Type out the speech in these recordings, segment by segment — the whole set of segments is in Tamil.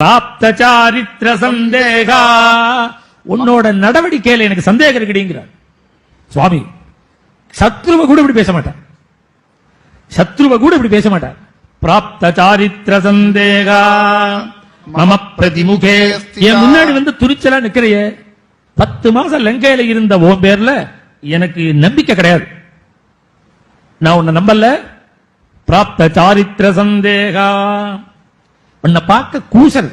பிராப்த சாரித்திர சந்தேகா, உன்னோட நடவடிக்கையில எனக்கு சந்தேகம் இருக்குங்கிறார் சுவாமி. சத்ருவ கூட இப்படி பேச மாட்டார், சத்ருவ கூட இப்படி பேச மாட்டார். பிராப்த சாரித்திர சந்தேகா மம பிரதிமுகே, என் முன்னாடி வந்து துணிச்சலா நிக்கிறைய. 10 மாசம் லங்கையில இருந்த உன் பேர்ல எனக்கு நம்பிக்கை கிடையாது, நான் உன்னை நம்பல. பிராப்த சாரித்திர சந்தேகா, உன்னை பார்க்க கூசல்,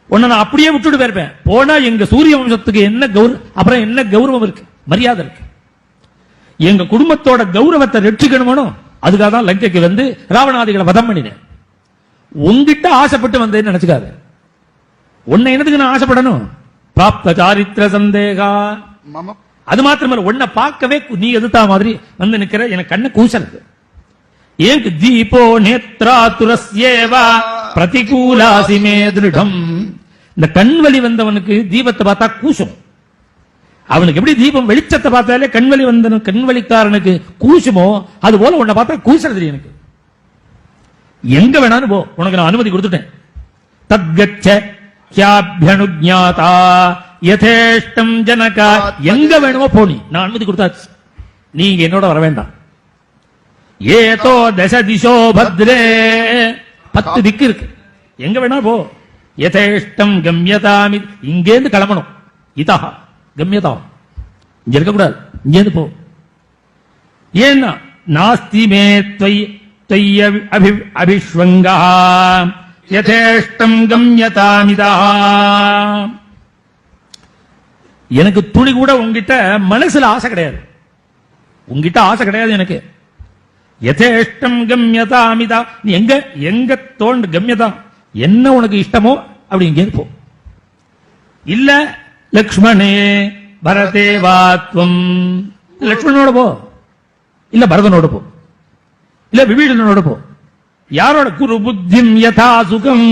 உன்னை நான் அப்படியே விட்டுட்டு போயிருப்பேன். போனா எங்க சூரிய வம்சத்துக்கு என்ன கௌரவம், அப்புறம் என்ன கௌரவம் இருக்கு, மரியாதை இருக்கு. எங்க குடும்பத்தோட கௌரவத்தை ரட்சிக்கணுமோ, அதுக்காக தான் லங்கைக்கு வந்து ராவணாதிகளை வதம் பண்ணினேன். உங்கிட்ட ஆசைப்பட்டு வந்தேன்னு நினைச்சுக்காது. உன்னை என்னதுக்கு நான் ஆசைப்படணும்? பிராப்த சாரித்திர சந்தேகா. அது மாத்திரமல்ல, உன்னை பார்க்கவே நீ எதிர்த்தா மாதிரி வந்து நிக்கிற, எனக்கு கண்ணு கூசல். ஏக் தீபோ நேத்ராதுரஸ்யேவா பிரதிகூலாசி மே திருடம். இந்த கண்வலி வந்தவனுக்கு தீபத்தை பார்த்தா கூசும். அவனுக்கு எப்படி தீபம் வெளிச்சத்தை பார்த்தாலே கண்வலி வந்த கண்வலிக்காரனுக்கு கூசுமோ, அது போல உன்னை பார்த்தா கூசுறது. எனக்கு எங்க வேணாலும் போ, உனக்கு நான் அனுமதி கொடுத்துட்டேன். தத்கச்ச க்யாப்யனுஜ்ஞாதா யதேஷ்டம் ஜனகா, எங்க வேணுமோ போனி, நான் அனுமதி கொடுத்தாச்சு. நீங்க என்னோட வர வேண்டாம். ஏதோ தச திசோ பத்ரே, 10 திக்கு இருக்கு, எங்க வேணா போ. யதேஷ்டம் கம்யதாமி, இங்கேருந்து கிளம்பணும். இதா கம்யதா, இங்க இருக்க கூடாது, இங்கேருந்து போ. ஏன்னா நாஸ்தி மே त्वय्य अभिष्वङ्गः यथेष्टं गम्यतामिदः. எனக்கு துளி கூட உங்கிட்ட மனசுல ஆசை கிடையாது, உங்கிட்ட ஆசை கிடையாது எனக்கு. யதேஷ்டம் கம்யதாமிதா, நீ எங்க எங்க தோண்டு கம்யதா, என்ன உனக்கு இஷ்டமோ அப்படி இங்கே போ. இல்ல லக்ஷ்மணே பரதே வாத்வம், லக்ஷ்மணனோட போ, இல்ல பரதனோட போ, இல்ல விபீடனோட போ. யாரோட? குரு புத்திம் யதா சுகம்,